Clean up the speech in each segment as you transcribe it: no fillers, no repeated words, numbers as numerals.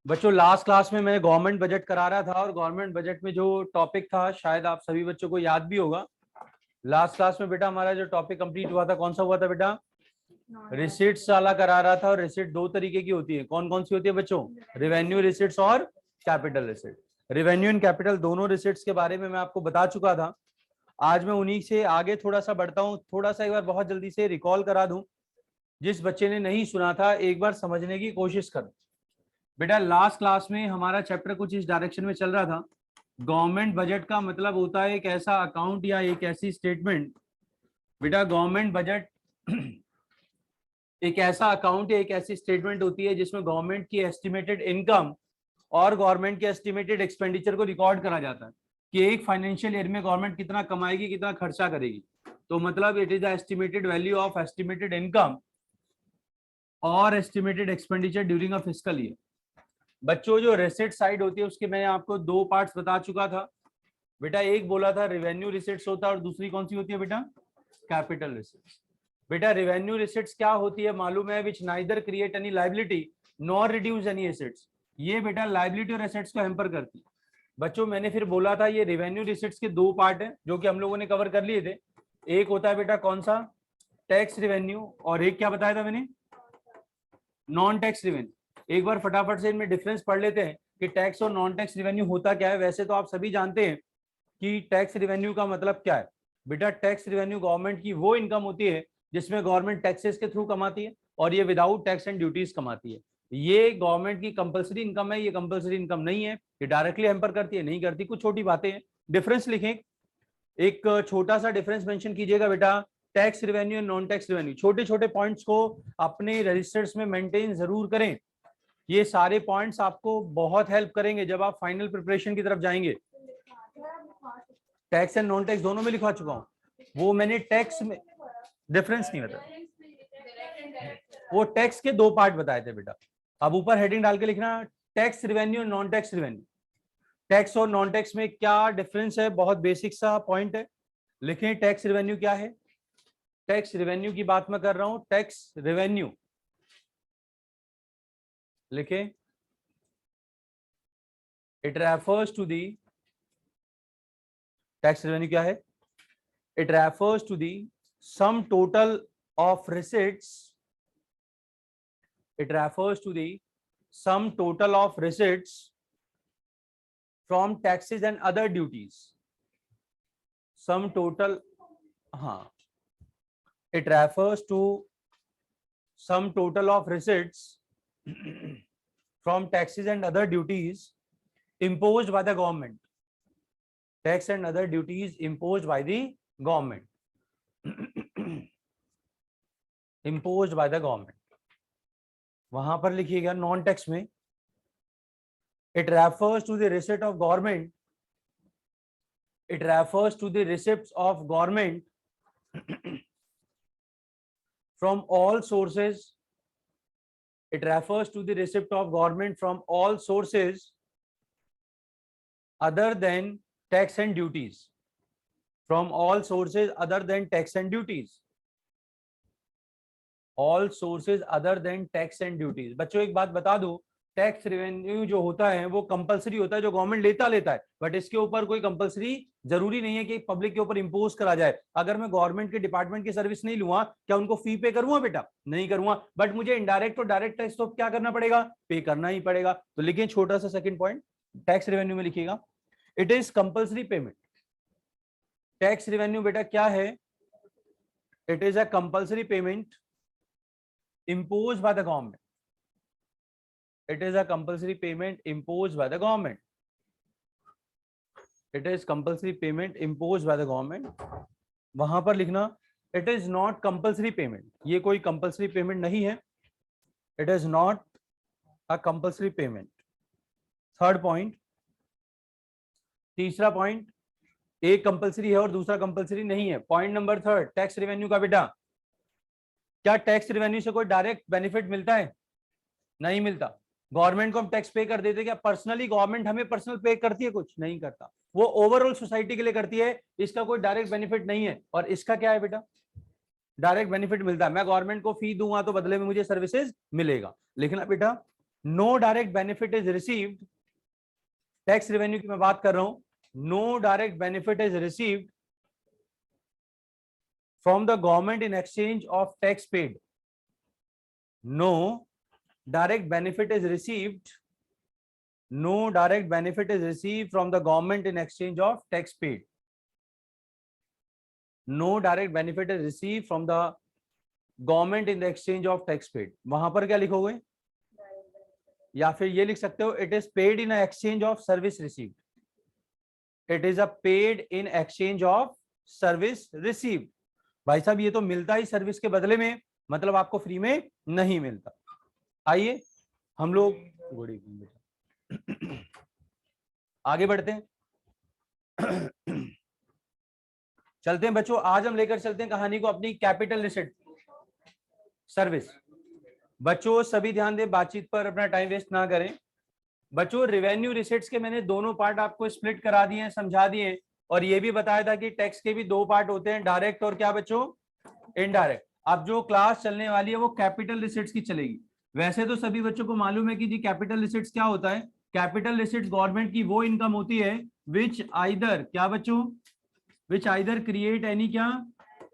बच्चों last class में मैं गवर्नमेंट बजट करा रहा था और गवर्नमेंट बजट में जो टॉपिक था शायद आप सभी बच्चों को याद भी होगा। लास्ट क्लास में बेटा हमारा जो टॉपिक कंप्लीट हुआ था कौन सा हुआ था बेटा? रिसिट्स वाला करा रहा था। और रिसिट दो तरीके की होती है, कौन कौन सी होती है बच्चों? रेवेन्यू रिसिट्स और capital receipt. Revenue and capital दोनों रिसिट्स के बारे में मैं आपको बता चुका था। आज मैं उन्हीं से आगे थोड़ा सा बढ़ता हूँ, थोड़ा सा एक बार बहुत जल्दी से रिकॉल करा दूं। जिस बच्चे ने नहीं सुना था एक बार समझने की कोशिश करो। बेटा लास्ट क्लास में हमारा चैप्टर कुछ इस डायरेक्शन में चल रहा था। गवर्नमेंट बजट का मतलब होता है एक ऐसा अकाउंट या एक ऐसी स्टेटमेंट। बेटा गवर्नमेंट बजट एक ऐसा अकाउंट या एक ऐसी स्टेटमेंट होती है जिसमें गवर्नमेंट की एस्टिमेटेड इनकम और गवर्नमेंट के एस्टिमेटेड एक्सपेंडिचर को रिकॉर्ड करा जाता है कि एक फाइनेंशियल ईयर में गवर्नमेंट कितना कमाएगी, कितना खर्चा करेगी। तो मतलब it is the estimated value of estimated income और estimated expenditure during a fiscal year. बच्चों जो रेसिट साइड होती है उसके मैं आपको दो पार्ट्स बता चुका था बेटा। एक बोला था रेवेन्यू रिसिट्स होता है और दूसरी कौन सी होती है बेटा? Capital receipts. बेटा रेवेन्यू रिसिट्स क्या होती है मालूम है? Which neither create any liability nor reduce any assets. ये बेटा लायबिलिटी और एसेट्स को हैम्पर करती है। बच्चों मैंने फिर बोला था ये रेवेन्यू रिसिट्स के दो पार्ट है जो कि हम लोगों ने कवर कर लिए थे। एक होता है बेटा कौन सा? टैक्स रेवेन्यू, और एक क्या बताया था मैंने? Non tax revenue. एक बार फटाफट से इनमें डिफरेंस पढ़ लेते हैं कि टैक्स और नॉन टैक्स रेवेन्यू होता क्या है। वैसे तो आप सभी जानते हैं कि टैक्स रेवेन्यू का मतलब क्या है। बेटा टैक्स रेवेन्यू गवर्नमेंट की वो इनकम होती है जिसमें गवर्नमेंट टैक्सेस के थ्रू कमाती है और ये विदाउट टैक्स एंड ड्यूटीज कमाती है। ये गवर्नमेंट की कंपलसरी इनकम है, ये कंपलसरी इनकम नहीं है। ये डायरेक्टली हैम्पर करती है, नहीं करती। कुछ छोटी बातें हैं, डिफरेंस लिखें। एक छोटा सा डिफरेंस मेंशन कीजिएगा बेटा, tax revenue and non tax revenue. छोटे छोटे पॉइंट्स को अपने रजिस्टर्स में मेंटेन जरूर करें। ये सारे पॉइंट्स आपको बहुत हेल्प करेंगे जब आप फाइनल प्रिपरेशन की तरफ जाएंगे। टैक्स एंड नॉन टैक्स दोनों में लिखवा चुका हूं। वो मैंने टैक्स में डिफरेंस नहीं बताया, वो टैक्स के दो पार्ट बताए थे बेटा। अब ऊपर हेडिंग डाल के लिखना tax revenue and non tax revenue. Tax और नॉन टैक्स में क्या डिफरेंस है, बहुत बेसिक सा पॉइंट है। लिखें टैक्स रेवेन्यू क्या है। टैक्स रेवेन्यू की बात मैं कर रहा हूं। टैक्स रेवेन्यू लिखें, it refers to the, tax revenue क्या है? It refers to the sum total of receipts, it refers to the sum total of receipts from taxes and other duties. Sum total, हाँ, it refers to sum total of receipts from taxes and other duties imposed by the government. Tax and other duties imposed by the government. Imposed by the government. वहां पर लिखिएगा non tax में it refers to the receipt of government, it refers to the receipts of government from all sources, it refers to the receipt of government from all sources other than tax and duties, from all sources other than tax and duties, all sources other than tax and duties. बच्चों एक बात बता दूं, tax revenue जो होता है वो compulsory होता है, जो गवर्नमेंट लेता है, बट इसके ऊपर कोई कंपलसरी जरूरी नहीं है कि पब्लिक के ऊपर इंपोज करा जाए। अगर मैं गवर्नमेंट के डिपार्टमेंट की सर्विस नहीं लूंगा, क्या उनको फी पे करूंगा बेटा? नहीं करूंगा, बट मुझे इनडायरेक्ट और डायरेक्ट टैक्स तो क्या करना पड़ेगा? पे करना ही पड़ेगा। तो लिखिए छोटा सा सेकंड पॉइंट, टैक्स रेवेन्यू में लिखिएगा it is compulsory payment. Tax revenue बेटा क्या है? It is a compulsory payment imposed by the government. It is a compulsory payment imposed by the government. It is compulsory payment imposed by the government. वहां पर लिखना it is not compulsory payment. ये कोई compulsory payment नहीं है. It is not a compulsory payment. Third point. तीसरा point, एक compulsory है और दूसरा कंपल्सरी नहीं है। Point number third, tax revenue का बेटा, क्या टैक्स रेवेन्यू से कोई डायरेक्ट बेनिफिट मिलता है? नहीं मिलता। गवर्नमेंट को हम टैक्स पे कर देते, क्या पर्सनली गवर्नमेंट हमें पर्सनल पे करती है? कुछ नहीं करता, वो ओवरऑल सोसाइटी के लिए करती है। इसका कोई डायरेक्ट बेनिफिट नहीं है। और इसका क्या है बेटा? डायरेक्ट बेनिफिट मिलता है। मैं गवर्नमेंट को फी दूंगा तो बदले में मुझे सर्विसेज मिलेगा। लिखना बेटा no direct benefit is received, tax revenue की मैं बात कर रहा हूं, no direct benefit is received from the government in exchange of tax paid, no direct benefit is received, no direct benefit is received from the government in exchange of tax paid, no direct benefit is received from the government in the exchange of tax paid। वहां पर क्या लिखोगे, या फिर ये लिख सकते हो it is paid in exchange of service received, it is a paid in exchange of service received. भाई साहब ये तो मिलता ही सर्विस के बदले में, मतलब आपको फ्री में नहीं मिलता। आइए हम लोग गुड इवनिंग आगे बढ़ते हैं। चलते हैं बच्चों, आज हम लेकर चलते हैं कहानी को अपनी कैपिटल रिसिट सर्विस। बच्चों सभी ध्यान दें, बातचीत पर अपना टाइम वेस्ट ना करें। बच्चों रेवेन्यू रिसिट्स के मैंने दोनों पार्ट आपको स्प्लिट करा दिए हैं, समझा दिए हैं, और ये भी बताया था कि टैक्स के भी दो पार्ट होते हैं, डायरेक्ट और क्या बच्चों, इनडायरेक्ट। अब जो क्लास चलने वाली है वो कैपिटल रिसिट्स की चलेगी। वैसे तो सभी बच्चों को मालूम है कि जी कैपिटल रिसिट्स क्या होता है। कैपिटल रिसिट्स गवर्नमेंट की वो इनकम होती है विच आइदर, क्या बच्चों, विच आइदर क्रिएट एनी क्या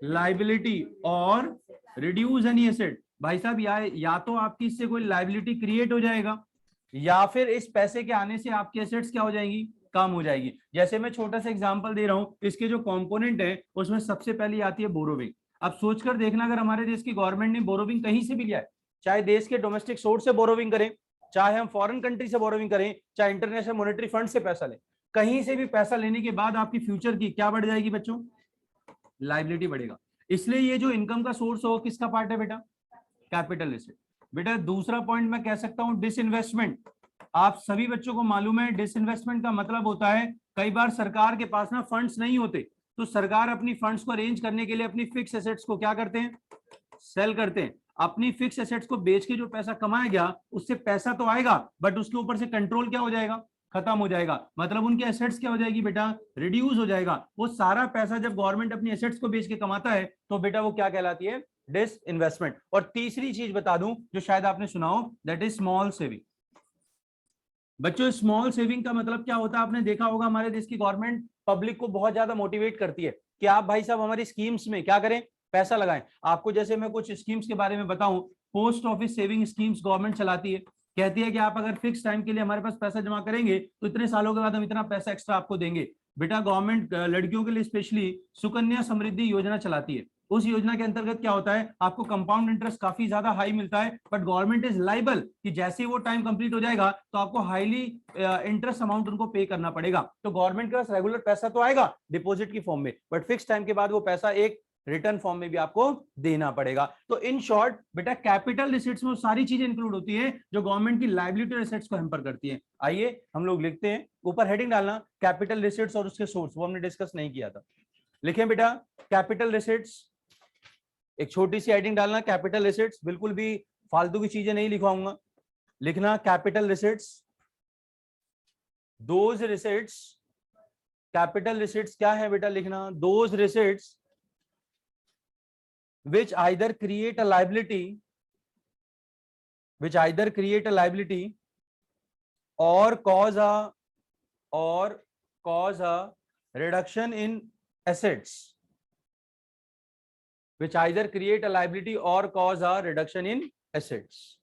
लाइबिलिटी और रिड्यूस एनी एसेट। भाई साहब या तो आपकी इससे कोई लाइबिलिटी क्रिएट हो जाएगा, या फिर इस पैसे के आने से आपकी एसेट्स क्या हो जाएंगी, कम हो जाएगी। जैसे मैं छोटा सा एग्जांपल दे रहा हूं, इसके जो कंपोनेंट है उसमें सबसे पहले आती है बोरोविंग। अब सोचकर देखना, अगर हमारे देश की गवर्नमेंट ने बोरोविंग कहीं से भी लिया है, चाहे देश के डोमेस्टिक सोर्स से बोरोविंग करें, चाहे हम फॉरेन कंट्री से बोरोविंग करें, चाहे इंटरनेशनल मॉनेटरी फंड से पैसा लें, कहीं से भी पैसा लेने के बाद आपकी फ्यूचर की क्या बढ़ जाएगी बच्चों, लाइबिलिटी बढ़ेगा। इसलिए ये जो इनकम का सोर्स हो किसका पार्ट है बेटा, कैपिटल एसेट। बेटा दूसरा पॉइंट मैं कह सकता हूं डिसइन्वेस्टमेंट। आप सभी बच्चों को मालूम है डिसइन्वेस्टमेंट का मतलब होता है कई बार सरकार के पास ना फंड्स नहीं होते, तो सरकार अपनी फंड्स को अरेंज करने के लिए अपनी फिक्स एसेट्स को क्या करते हैं, सेल करते हैं। अपनी फिक्स एसेट्स को बेच के जो पैसा कमाया गया उससे पैसा तो आएगा, बट उसके ऊपर से कंट्रोल क्या हो जाएगा, खत्म हो जाएगा। मतलब उनकी एसेट्स क्या हो जाएगी बेटा, रिड्यूस हो जाएगा। वो सारा पैसा जब गवर्नमेंट अपनी एसेट्स को बेच के कमाता है तो बेटा वो क्या कहलाती है, डिस इन्वेस्टमेंट। और तीसरी चीज बता दूं जो शायद आपने सुना हो, दैट इज स्मॉल सेविंग। बच्चों स्मॉल सेविंग का मतलब क्या होता है, आपने देखा होगा हमारे देश की गवर्नमेंट पब्लिक को बहुत ज्यादा मोटिवेट करती है कि आप भाई साहब हमारी स्कीम्स में क्या करें, पैसा लगाएं। आपको जैसे मैं कुछ स्कीम्स के बारे में बताऊं, post office saving schemes government चलाती है, कहती है कि आप अगर फिक्स टाइम के लिए हमारे पास पैसा जमा करेंगे तो इतने सालों के बाद हम इतना पैसा एक्स्ट्रा आपको देंगे। बेटा गवर्नमेंट लड़कियों के लिए स्पेशली सुकन्या समृद्धि योजना चलाती है। उस योजना के अंतर्गत क्या होता है, आपको कंपाउंड इंटरेस्ट काफी ज्यादा हाई मिलता है, बट गवर्नमेंट इज लाइबल कि जैसे ही वो टाइम कंप्लीट हो जाएगा तो आपको हाईली इंटरेस्ट अमाउंट उनको पे करना पड़ेगा। तो गवर्नमेंट के पास रेगुलर पैसा तो आएगा डिपॉजिट की फॉर्म में, बट फिक्स टाइम के बाद वो पैसा एक रिटर्न फॉर्म में भी आपको देना पड़ेगा। तो इन शॉर्ट बेटा कैपिटल रिसिट्स में सारी चीजें इंक्लूड होती है जो गवर्नमेंट की लायबिलिटी और एसेट्स को हैम्पर करती है। आइए हम लोग लिखते हैं, ऊपर हेडिंग डालना कैपिटल रिसिट्स और उसके सोर्स, वो हमने डिस्कस नहीं किया था। लिखें बेटा कैपिटल रिसिट्स, एक छोटी सी हेडिंग डालना कैपिटल रिसिट्स, बिल्कुल भी फालतू की चीजें नहीं लिखवाऊंगा। लिखना capital receipts, those receipts, capital receipts क्या है बेटा, लिखना those receipts which either create a liability, which either create a liability or cause a reduction in assets, which either create a liability or cause a reduction in assets।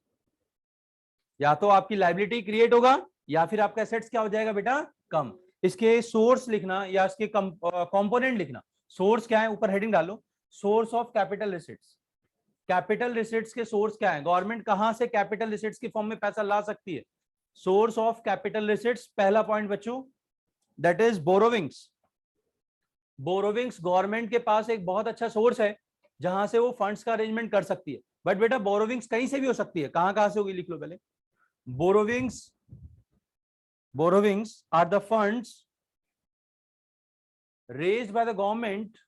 या तो आपकी liability create होगा या फिर आपका assets क्या हो जाएगा बेटा, कम। इसके सोर्स लिखना या इसके कंपोनेंट लिखना। सोर्स क्या है, ऊपर हेडिंग डालो source of capital receipts. Capital receipts के सोर्स क्या है, गवर्नमेंट कहां से कैपिटल रिसिट्स की फॉर्म में पैसा ला सकती है। सोर्स ऑफ कैपिटल रिसिट्स, पहला पॉइंट बच्चों that is borrowings. Borrowings government के पास एक बहुत अच्छा सोर्स है जहां से वो फंड्स का अरेंजमेंट कर सकती है। बट बेटा बोरोविंग्स कहीं से भी हो सकती है, कहां से होगी लिख लो पहले। Borrowings are the funds raised by the government,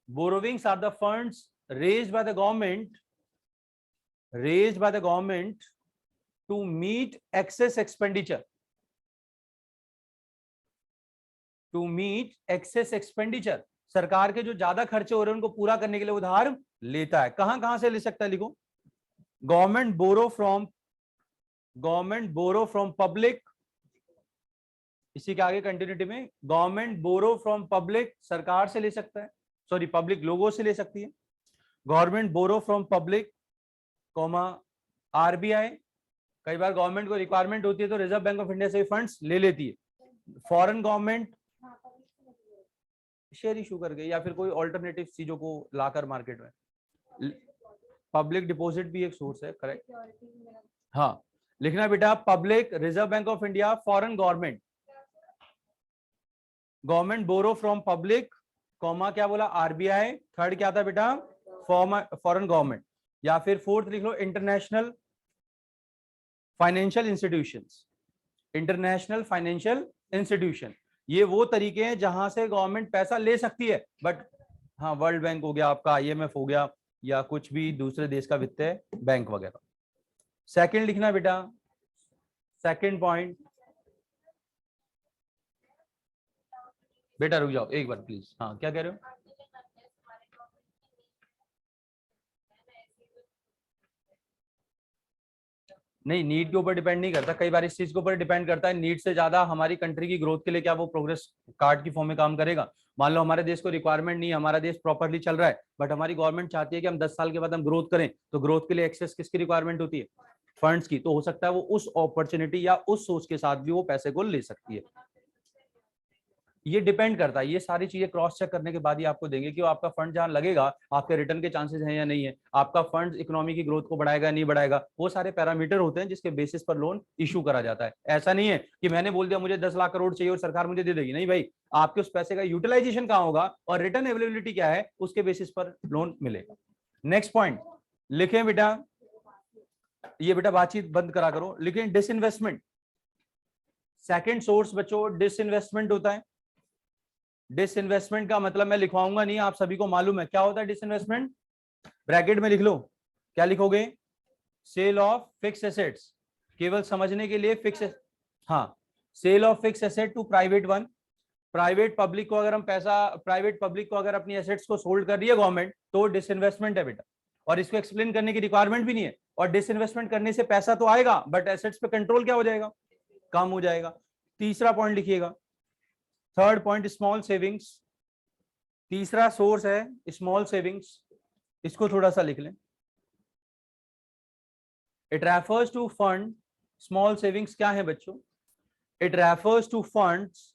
borrowings are the funds raised by the government to meet excess expenditure, सरकार के जो ज्यादा खर्चे हो रहे हैं उनको पूरा करने के लिए उधार लेता है। कहां से ले सकता है, लिखो government borrow from government borrow from public, इसी के आगे कंटिन्यूटी में, गवर्नमेंट बोरो फ्रॉम पब्लिक, सरकार से ले सकता है, सॉरी पब्लिक लोगों से ले सकती है, government borrow from public, comma RBI, कई बार गवर्नमेंट को रिक्वायरमेंट होती है तो रिजर्व बैंक ऑफ इंडिया से फंड्स ले लेती है, फॉरेन गवर्नमेंट शेयर इशू कर गई या फिर कोई ऑल्टरनेटिव चीजों को लाकर मार्केट में, पब्लिक डिपॉजिट भी एक सोर्स है, करेक्ट। हाँ लिखना बेटा, public, Reserve Bank of India, foreign government, government borrow from public, comma क्या बोला, आरबीआई, थर्ड क्या था बेटा, फॉरेन गवर्नमेंट, या फिर फोर्थ लिख लो international financial institutions, international financial institution, ये वो तरीके हैं जहां से गवर्नमेंट पैसा ले सकती है, बट हाँ वर्ल्ड बैंक हो गया आपका, आईएमएफ हो गया, या कुछ भी दूसरे देश का वित्तीय बैंक वगैरह। सेकंड लिखना बेटा, सेकंड पॉइंट, बेटा रुक जाओ एक बार प्लीज, हाँ क्या कह रहे हो, नहीं नीड के ऊपर डिपेंड नहीं करता, कई बार इस चीज के ऊपर डिपेंड करता है, नीड से ज्यादा हमारी कंट्री की ग्रोथ के लिए क्या वो प्रोग्रेस कार्ड की फॉर्म में काम करेगा। मान लो हमारे देश को रिक्वायरमेंट नहीं है, हमारा देश प्रॉपरली चल रहा है, बट हमारी गवर्नमेंट चाहती है कि हम 10 साल के बाद हम ग्रोथ करें, तो ग्रोथ के लिए एक्सेस किसकी रिक्वायरमेंट होती है, फंड्स की, तो हो सकता है वो उस अपॉर्चुनिटी या उस सोच के साथ भी वो पैसे को ले सकती है। ये डिपेंड करता है, ये सारी चीजें क्रॉस चेक करने के बाद ही आपको देंगे कि वो आपका फंड जहां लगेगा आपके रिटर्न के चांसेस हैं या नहीं है, आपका फंड इकोनॉमी की ग्रोथ को बढ़ाएगा नहीं बढ़ाएगा, वो सारे पैरामीटर होते हैं जिसके बेसिस पर लोन इशू करा जाता है। ऐसा नहीं है कि मैंने बोल दिया मुझे 10 लाख करोड़ चाहिए और सरकार मुझे दे देगी, नहीं भाई, आपके उस पैसे का यूटिलाइजेशन कहाँ होगा और रिटर्न अवेलेबिलिटी क्या है उसके बेसिस पर लोन मिलेगा। नेक्स्ट पॉइंट लिखें बेटा, ये बेटा बातचीत बंद करा करो, लिखें डिसइन्वेस्टमेंट, सेकेंड सोर्स बच्चों डिसइन्वेस्टमेंट होता है। डिसइन्वेस्टमेंट का मतलब मैं लिखवाऊंगा नहीं, आप सभी को मालूम है क्या होता है डिसइन्वेस्टमेंट, ब्रैकेट में लिख लो, क्या लिखोगे, सेल ऑफ फिक्स एसेट्स, केवल समझने के लिए फिक्स, हाँ sale of fix asset to private one, private public को अगर हम पैसा, प्राइवेट पब्लिक को अगर अपनी एसेट्स को सोल्ड कर रही है गवर्नमेंट तो डिसइन्वेस्टमेंट है बेटा, और इसको एक्सप्लेन करने की रिक्वायरमेंट भी नहीं है, और डिसइन्वेस्टमेंट करने से पैसा तो आएगा बट एसेट्स पे कंट्रोल क्या हो जाएगा, कम हो जाएगा। तीसरा पॉइंट लिखिएगा, थर्ड पॉइंट स्मॉल सेविंग्स, तीसरा सोर्स है स्मॉल सेविंग्स, इसको थोड़ा सा लिख लें, it refers to fund, small savings क्या है बच्चों, it refers to funds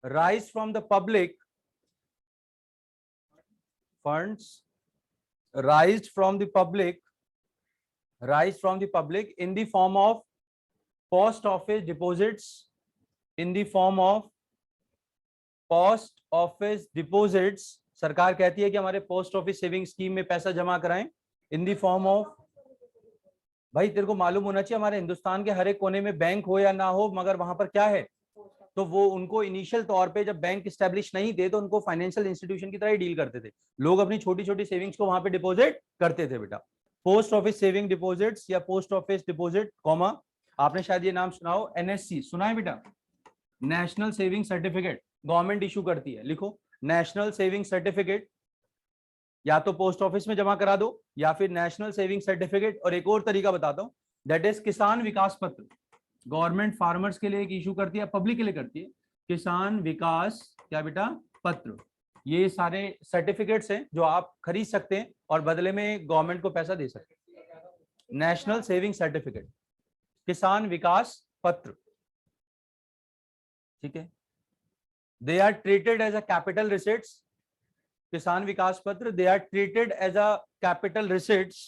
raise from the public, funds raised from the public, raise from the public in the form of post office deposits, in the form of post office deposits, सरकार कहती है कि हमारे post office saving scheme में पैसा जमा कराएं, इन the form of, भाई तेरे को मालूम होना चाहिए हमारे हिंदुस्तान के हर एक कोने में बैंक हो या ना हो मगर वहां पर क्या है, तो वो उनको इनिशियल तौर पे जब बैंक स्टैब्लिश नहीं थे तो उनको फाइनेंशियल इंस्टीट्यूशन की तरह ही डील करते थे, लोग अपनी छोटी छोटी सेविंग्स को वहां पे डिपॉजिट करते थे बेटा, पोस्ट ऑफिस सेविंग डिपॉजिट्स या पोस्ट ऑफिस डिपॉजिट, कॉमा आपने शायद ये नाम सुना हो, एनएससी सुना है बेटा, national saving certificate, government issue करती है, लिखो नेशनल सेविंग सर्टिफिकेट, या तो पोस्ट ऑफिस में जमा करा दो या फिर नेशनल सेविंग सर्टिफिकेट, और एक और तरीका बताता हूं दैट इज किसान विकास पत्र, गवर्नमेंट फार्मर्स के लिए एक इशू करती है, पब्लिक के लिए करती है, किसान विकास क्या बेटा पत्र, ये सारे सर्टिफिकेट्स हैं जो आप खरीद सकते हैं और बदले में गवर्नमेंट को पैसा दे सकते हैं, नेशनल सेविंग सर्टिफिकेट, किसान विकास पत्र, ठीक है, they are treated as a capital receipts, किसान विकास पत्र, they are treated as a capital receipts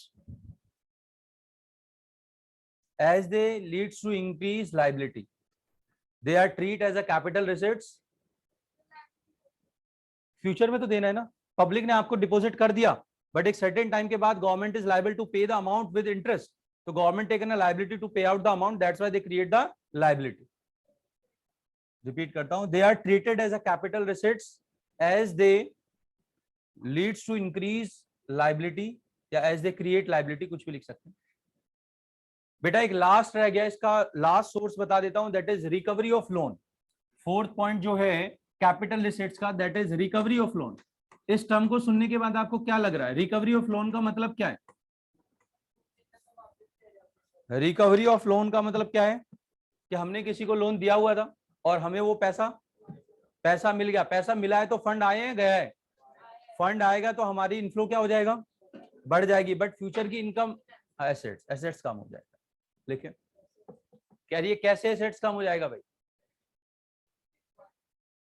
as they leads to increase liability, they are treated as a capital receipts, future में तो देना है ना, पब्लिक ने आपको डिपॉजिट कर दिया बट एक सर्टेन टाइम के बाद government is liable to pay the amount with interest, तो government taken a liability to pay out the amount, that's why they create the liability. Repeat करता हूं, they are treated as a capital receipts as they leads to increase liability या as they create liability, कुछ भी लिख सकते हैं बेटा। एक लास्ट रह गया, इसका लास्ट सोर्स बता देता हूं, that is recovery of loan, fourth point जो है कैपिटल रिसीट्स का, that is recovery of loan. इस टर्म को सुनने के बाद आपको क्या लग रहा है, रिकवरी ऑफ लोन का मतलब क्या है, रिकवरी ऑफ लोन का मतलब क्या है कि हमने किसी को लोन दिया हुआ था और हमें वो पैसा मिल गया। पैसा मिला है तो फंड आए हैं, गया है। फंड आएगा तो हमारी इनफ्लो क्या हो जाएगा, बढ़ जाएगी, बट फ्यूचर की इनकम एसेट्स कम हो जाएगा। लेकिन कह रही है कैसे एसेट्स कम हो जाएगा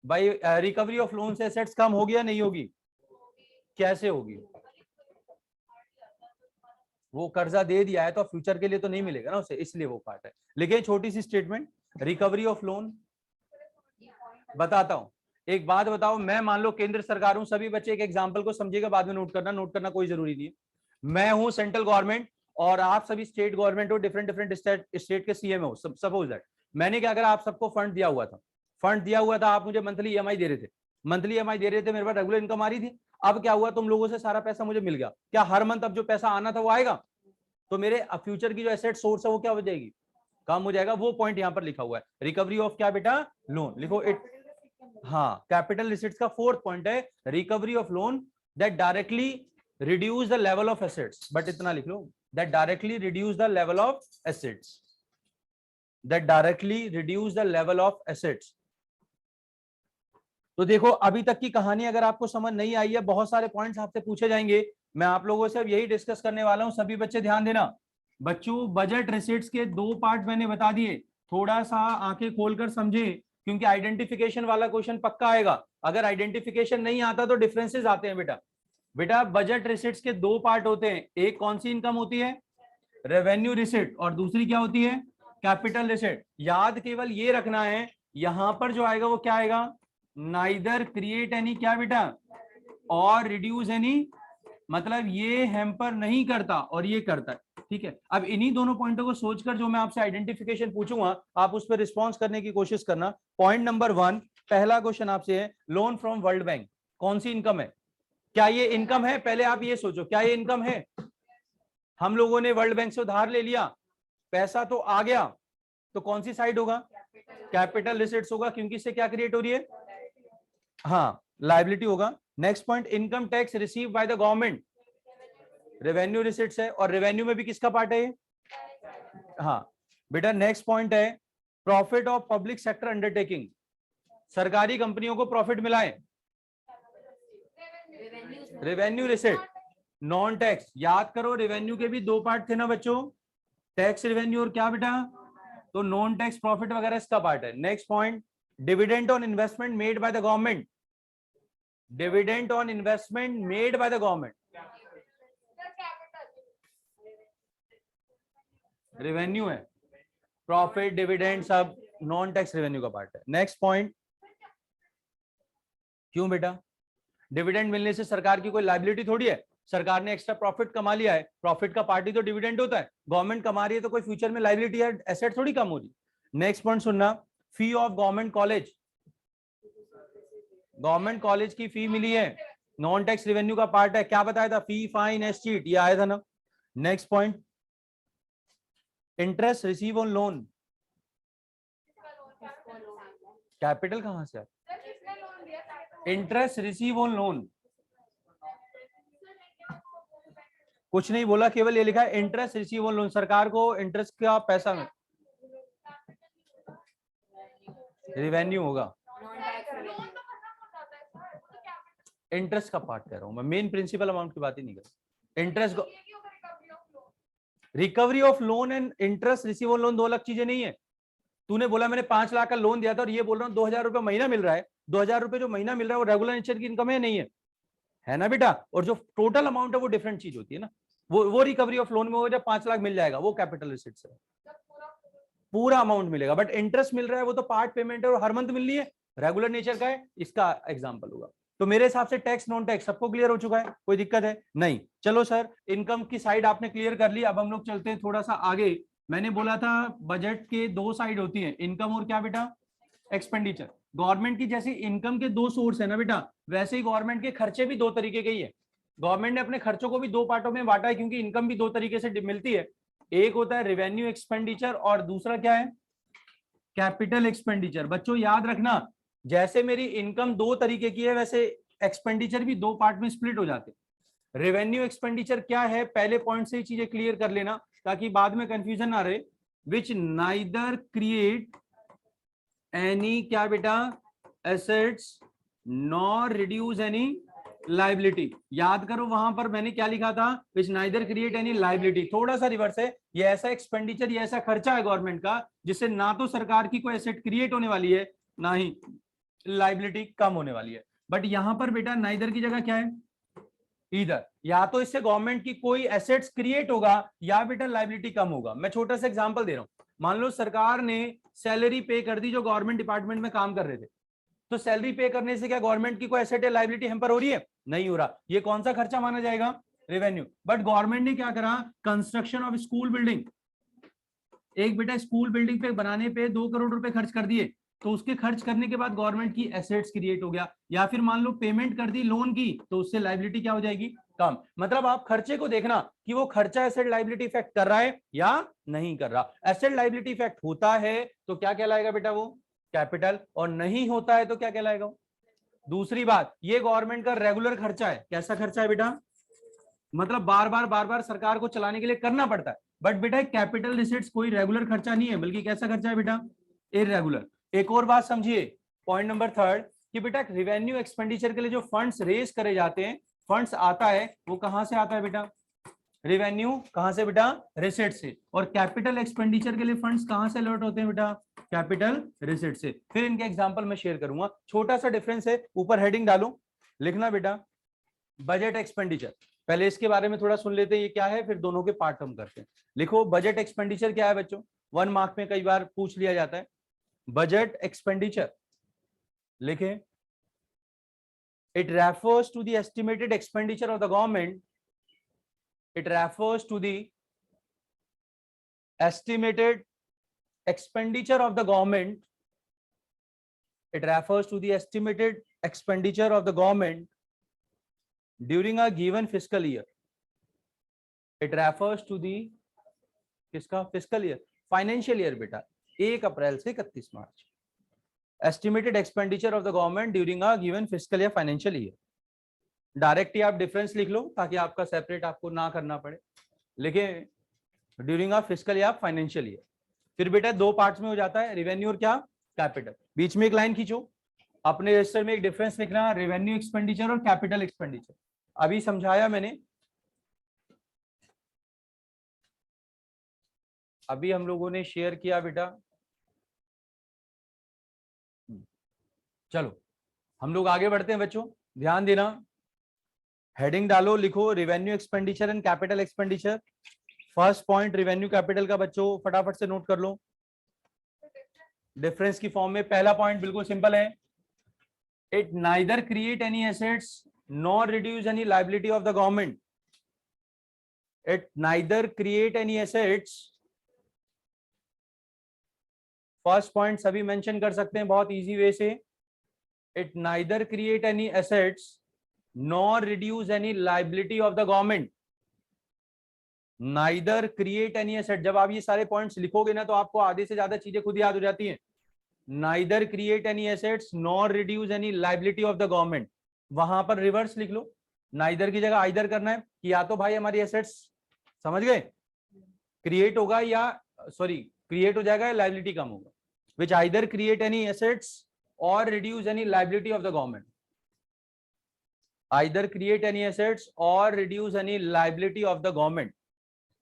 भाई रिकवरी ऑफ लोन से एसेट्स कम होगी या नहीं होगी, कैसे होगी? वो कर्जा दे दिया है तो फ्यूचर के लिए तो नहीं मिलेगा ना उसे, इसलिए वो पार्ट है। लेकिन छोटी सी स्टेटमेंट, रिकवरी ऑफ लोन बताता हूं। एक बात बताओ, मैं मान लो केंद्र सरकार हूं, सभी बच्चे एक एग्जांपल को समझिएगा, बाद में नोट करना कोई जरूरी नहीं है। मैं हूं सेंट्रल गवर्नमेंट और आप सभी स्टेट गवर्नमेंट हो, डिफरेंट डिफरेंट स्टेट के सीएम हो। सपोज दैट मैंने क्या करा, आप सबको फंड दिया हुआ था, आप मुझे मंथली ईएमआई दे रहे थे, मेरे पास रेगुलर इनकम आ रही थी। अब क्या हुआ, तुम लोगों से सारा पैसा मुझे मिल गया, क्या हर मंथ अब जो पैसा आना था वो आएगा? तो मेरे फ्यूचर की जो एसेट सोर्स है वो क्या हो जाएगी, कम हो जाएगा। वो पॉइंट यहां पर लिखा हुआ है, रिकवरी ऑफ क्या बेटा, लोन। लिखो इट, हाँ, कैपिटल रिसीट्स का फोर्थ पॉइंट है recovery of loan that directly reduce the level of assets. But इतना लिख लो, that directly reduce the level of assets, तो देखो अभी तक की कहानी अगर आपको समझ नहीं आई है, बहुत सारे पॉइंट्स आपसे पूछे जाएंगे, मैं आप लोगों से अब यही डिस्कस करने वाला हूं। सभी बच्चे ध्यान देना। बच्चों बजट रिसीट्स के दो पार्ट मैंने बता दिए, थोड़ा सा आंखें खोलकर समझे, क्योंकि आइडेंटिफिकेशन वाला क्वेश्चन पक्का आएगा। अगर आइडेंटिफिकेशन नहीं आता तो डिफरेंसेस आते हैं बेटा बजट रिसीट्स के दो पार्ट होते हैं, एक कौन सी इनकम होती है, रेवेन्यू रिसीट, और दूसरी क्या होती है, कैपिटल रिसीट। याद केवल ये रखना है, यहां पर जो आएगा वो क्या आएगा, नाइदर क्रिएट एनी क्या बेटा, और रिड्यूस एनी, मतलब ये हैम्पर नहीं करता और ये करता है। ठीक है, अब इन्हीं दोनों पॉइंटों को सोचकर जो मैं आपसे आइडेंटिफिकेशन पूछूंगा, आप उस पर रिस्पॉन्स करने की कोशिश करना। पॉइंट नंबर 1, पहला क्वेश्चन आपसे है, लोन फ्रॉम वर्ल्ड बैंक कौन सी इनकम है, क्या ये इनकम है? पहले आप ये सोचो, क्या ये इनकम है? हम लोगों ने वर्ल्ड बैंक से उधार ले लिया, पैसा तो आ गया, तो कौन सी साइड होगा, कैपिटल रिसीट्स होगा, क्योंकि इससे क्या क्रिएट हो रही है, हाँ, लायबिलिटी होगा। Next point, income tax receive by the government, revenue receipts है, और रेवेन्यू में भी किसका पार्ट है, हाँ बेटा। नेक्स्ट पॉइंट है, profit of public sector undertaking, सरकारी कंपनियों को प्रॉफिट मिला है, रेवेन्यू रिसीट। नॉन टैक्स, याद करो रेवेन्यू के भी दो पार्ट थे ना बच्चों, टैक्स रेवेन्यू और क्या बेटा, तो नॉन टैक्स प्रॉफिट वगैरह इसका पार्ट है। Next point, dividend on investment made by the government, dividend on investment made by the government, revenue है, प्रॉफिट डिविडेंड सब नॉन टैक्स रेवेन्यू का पार्ट है। नेक्स्ट पॉइंट, क्यों बेटा, डिविडेंड मिलने से सरकार की कोई लायबिलिटी थोड़ी है, सरकार ने एक्स्ट्रा प्रॉफिट कमा लिया है, प्रॉफिट का पार्ट ही तो डिविडेंड होता है, गवर्नमेंट कमा रही है तो कोई फ्यूचर में लायबिलिटी है, एसेट थोड़ी कम हो रही। नेक्स्ट पॉइंट सुनना, fee of government college, government college की फी मिली है, नॉन टैक्स रेवेन्यू का पार्ट है, क्या बताया था, फी फाइन एस्टीट, ये आया था ना। Next point, interest receive on loan, capital कहां से, इंटरेस्ट रिसीव ऑन लोन, कुछ नहीं बोला, केवल ये लिखा है इंटरेस्ट रिसीव ऑन लोन, सरकार को इंटरेस्ट का पैसा में, रेवेन्यू होगा, इंटरेस्ट का पार्ट कह रहा हूं मैं, मेन प्रिंसिपल अमाउंट की बात ही नहीं कर रहा। Interest, recovery of loan and interest receive on loan दो अलग चीजें नहीं है। तूने बोला मैंने 5 लाख का लोन दिया था और ये बोल रहा हूँ 2000 रुपए महीना मिल रहा है, 2000 रुपए जो महीना मिल रहा है वो रेगुलर नेचर की इनकम है, नहीं है ना बेटा, और जो टोटल अमाउंट है वो डिफरेंट चीज होती है ना, वो रिकवरी ऑफ लोन में हो, जब 5 लाख मिल जाएगा वो कैपिटल रिसीट्स है, पूरा अमाउंट मिलेगा। बट इंटरेस्ट मिल रहा है वो तो पार्ट पेमेंट है और हर मंथ मिल रही है, रेगुलर नेचर का है, इसका एग्जांपल होगा। तो मेरे हिसाब से टैक्स नॉन टैक्स सबको क्लियर हो चुका है, कोई दिक्कत है नहीं। चलो सर, इनकम की साइड आपने क्लियर कर ली, अब हम लोग चलते हैं थोड़ा सा आगे। मैंने बोला था बजट के दो साइड होती है, इनकम और क्या बेटा, एक्सपेंडिचर। गवर्नमेंट की जैसे इनकम के दो सोर्स है ना बेटा, वैसे ही गवर्नमेंट के खर्चे भी दो तरीके के ही है। गवर्नमेंट ने अपने खर्चों को भी दो पार्टों में बांटा है, क्योंकि इनकम भी दो तरीके से मिलती है, एक होता है रेवेन्यू एक्सपेंडिचर और दूसरा क्या है, कैपिटल एक्सपेंडिचर। बच्चों याद रखना, जैसे मेरी इनकम दो तरीके की है वैसे एक्सपेंडिचर भी दो पार्ट में स्प्लिट हो जाते हैं। रेवेन्यू एक्सपेंडिचर क्या है, पहले पॉइंट से ही चीजें क्लियर कर लेना। ताकि बाद में कंफ्यूजन ना रहे, विच नाइदर क्रिएट एनी क्या बेटा assets nor reduce any liability. याद करो वहां पर मैंने क्या लिखा था, विच नाइदर क्रिएट एनी लाइबिलिटी। थोड़ा सा रिवर्स है, ये ऐसा एक्सपेंडिचर, ये ऐसा खर्चा है गवर्नमेंट का जिससे ना तो सरकार की कोई एसेट क्रिएट होने वाली है ना ही लाइबिलिटी कम होने वाली है। बट यहां पर बेटा नाइदर की जगह क्या है, इधर, या तो इससे गवर्नमेंट की कोई एसेट्स क्रिएट होगा या बेटा लाइबिलिटी कम होगा। मैं छोटा सा एग्जांपल दे रहा हूं, मान लो सरकार ने सैलरी पे कर दी जो गवर्नमेंट डिपार्टमेंट में काम कर रहे थे, तो सैलरी पे करने से क्या गवर्नमेंट की कोई एसेट या लाइबिलिटी हेम्पर हो रही है? नहीं हो रहा। ये कौन सा खर्चा माना जाएगा? रेवेन्यू। बट गवर्नमेंट ने क्या करा, कंस्ट्रक्शन ऑफ स्कूल बिल्डिंग, एक बेटा स्कूल बिल्डिंग पे बनाने पे 2 करोड़ रुपए खर्च कर दिए, तो उसके खर्च करने के बाद गवर्नमेंट की एसेट्स क्रिएट हो गया। या फिर मान लो पेमेंट कर दी लोन की, तो उससे लाइबिलिटी क्या हो जाएगी? कम। मतलब आप खर्चे को देखना कि वो खर्चा एसेट लाइबिलिटी इफेक्ट कर रहा है या नहीं कर रहा। एसेट लाइबिलिटी इफेक्ट होता है तो क्या कहलाएगा बेटा? वो कैपिटल। और नहीं होता है तो क्या कहलाएगा? दूसरी बात, ये गवर्नमेंट का रेगुलर खर्चा है। कैसा खर्चा है बेटा? मतलब बार बार सरकार को चलाने के लिए करना पड़ता है। बट बेटा कैपिटल रिसीट्स कोई रेगुलर खर्चा नहीं है, बल्कि कैसा खर्चा है बेटा? इररेगुलर। एक और बात समझिए, पॉइंट नंबर 3 कि बेटा रेवेन्यू एक्सपेंडिचर के लिए जो फंड्स रेज करे जाते हैं, फंड्स आता है वो कहां से आता है बेटा? रेवेन्यू। कहां से बेटा? रिसीट से। और कैपिटल एक्सपेंडिचर के लिए फंड्स कहां से अलॉट होते हैं बेटा? कैपिटल रिसीट से। फिर इनके एग्जांपल मैं शेयर करूंगा। छोटा सा डिफरेंस है, ऊपर हेडिंग डालो, लिखना बेटा बजट एक्सपेंडिचर। पहले इसके बारे में थोड़ा सुन लेते हैं ये क्या है, फिर दोनों के पार्ट हम करते हैं। लिखो बजट एक्सपेंडिचर क्या है बच्चों, 1 मार्क में कई बार पूछ लिया जाता है। बजट एक्सपेंडिचर लिखे, it refers to the estimated expenditure of the government, it refers to the estimated expenditure of the government, it refers to the estimated expenditure of the government during a given fiscal year, it refers to the किसका? fiscal year, financial year बेटा 1 अप्रैल से 31 मार्च। estimated expenditure of the government during a given fiscal year, financial year। Direct ही आप difference लिख लो ताकि आपका separate आपको ना करना पड़े। लिखे during a fiscal year, financial year. फिर बेटा 2 पार्ट्स में हो जाता है, रेवेन्यू और क्या? कैपिटल। बीच में एक लाइन खींचो, अपने रजिस्टर में एक डिफरेंस लिखना, रेवेन्यू एक्सपेंडिचर और कैपिटल एक्सपेंडिचर। अभी समझाया मैंने, अभी हम लोगों ने शेयर किया बेटा। चलो हम लोग आगे बढ़ते हैं बच्चों, ध्यान देना। हेडिंग डालो, लिखो revenue expenditure and capital expenditure. First point revenue capital का बच्चों फटाफट से नोट कर लो डिफरेंस की फॉर्म में। पहला पॉइंट बिल्कुल सिंपल है, it neither create any assets nor reduce any liability of the government. It neither create any assets, first point सभी मेंशन कर सकते हैं बहुत इजी वे से। It neither create any assets nor reduce any liability of the government. Neither create any asset, जब आप ये सारे पॉइंट्स लिखोगे ना तो आपको आधे से ज्यादा चीजें खुद याद हो जाती हैं। Neither create any assets nor reduce any liability of the government, वहां पर रिवर्स लिख लो, नाइदर की जगह आइदर करना है कि या तो भाई हमारी एसेट्स, समझ गए, क्रिएट होगा या सॉरी क्रिएट हो जाएगा या लायबिलिटी कम होगा। Which either create any assets और reduce any liability of the government, either create any assets और reduce any liability of the government.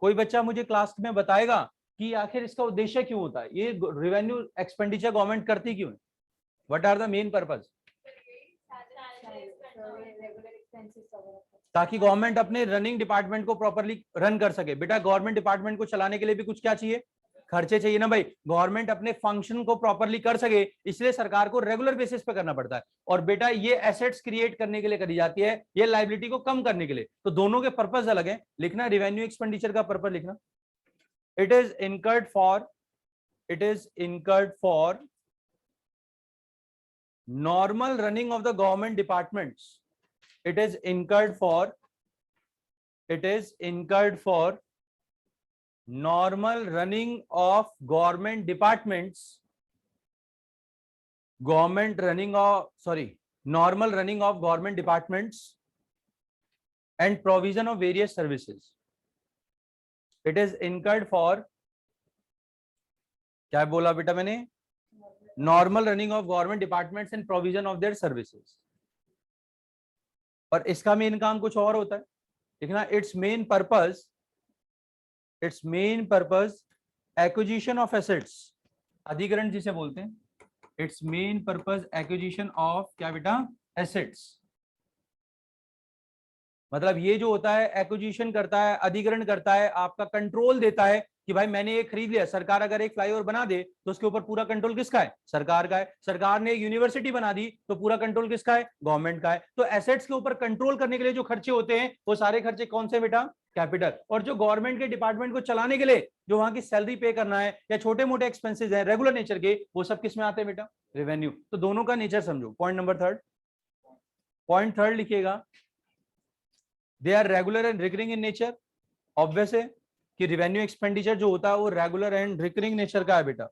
कोई बच्चा मुझे क्लास में बताएगा कि आखिर इसका उद्देश्य क्यों होता है, ये रेवेन्यू एक्सपेंडिचर गवर्नमेंट करती क्यों है? What are the main purpose? ताकि गवर्नमेंट अपने रनिंग डिपार्टमेंट को प्रॉपर्ली रन कर सके। बेटा गवर्नमेंट डिपार्टमेंट को चलाने के लिए भी कुछ क्या चाहिए? खर्चे चाहिए ना भाई। गवर्नमेंट अपने फंक्शन को प्रॉपर्ली कर सके इसलिए सरकार को रेगुलर बेसिस पे करना पड़ता है। और बेटा ये एसेट्स क्रिएट करने के लिए करी जाती है, ये लायबिलिटी को कम करने के लिए। तो दोनों के पर्पस अलग है। लिखना रेवेन्यू एक्सपेंडिचर का पर्पस लिखना, it is incurred for normal running of the government departments. It is incurred for normal running of government departments, normal running of government departments and provision of various services. It is incurred for, क्या बोला बेटा मैंने, normal running of government departments and provision of their services. और इसका main काम कुछ और होता है, देखना, it's main purpose acquisition of assets, अधिग्रहण जिसे बोलते हैं, it's main purpose acquisition of क्या बेटा, एसेट्स। मतलब ये जो होता है एक्विजिशन करता है, अधिग्रहण करता है, आपका कंट्रोल देता है कि भाई मैंने ये खरीद लिया। सरकार अगर एक फ्लाईओवर बना दे तो उसके ऊपर पूरा कंट्रोल किसका है, सरकार का है। सरकार ने एक यूनिवर्सिटी बना दी तो पूरा कंट्रोल किसका है, गवर्नमेंट का है। तो एसेट्स के ऊपर कंट्रोल करने के लिए जो खर्चे होते हैं वो सारे खर्चे कौन से बेटा, कैपिटल। और जो गवर्नमेंट के डिपार्टमेंट को चलाने के लिए जो वहां की सैलरी पे करना है या छोटे मोटे एक्सपेंसेस हैं रेगुलर नेचर के, वो सब किस में आते हैं बेटा, रेवेन्यू। तो दोनों का नेचर समझो। Point number third, point third लिखिएगा, they are regular and recurring in nature. Obvious है कि रिवेन्यू एक्सपेंडिचर जो होता है वो रेगुलर एंड रिकरिंग नेचर का है बेटा,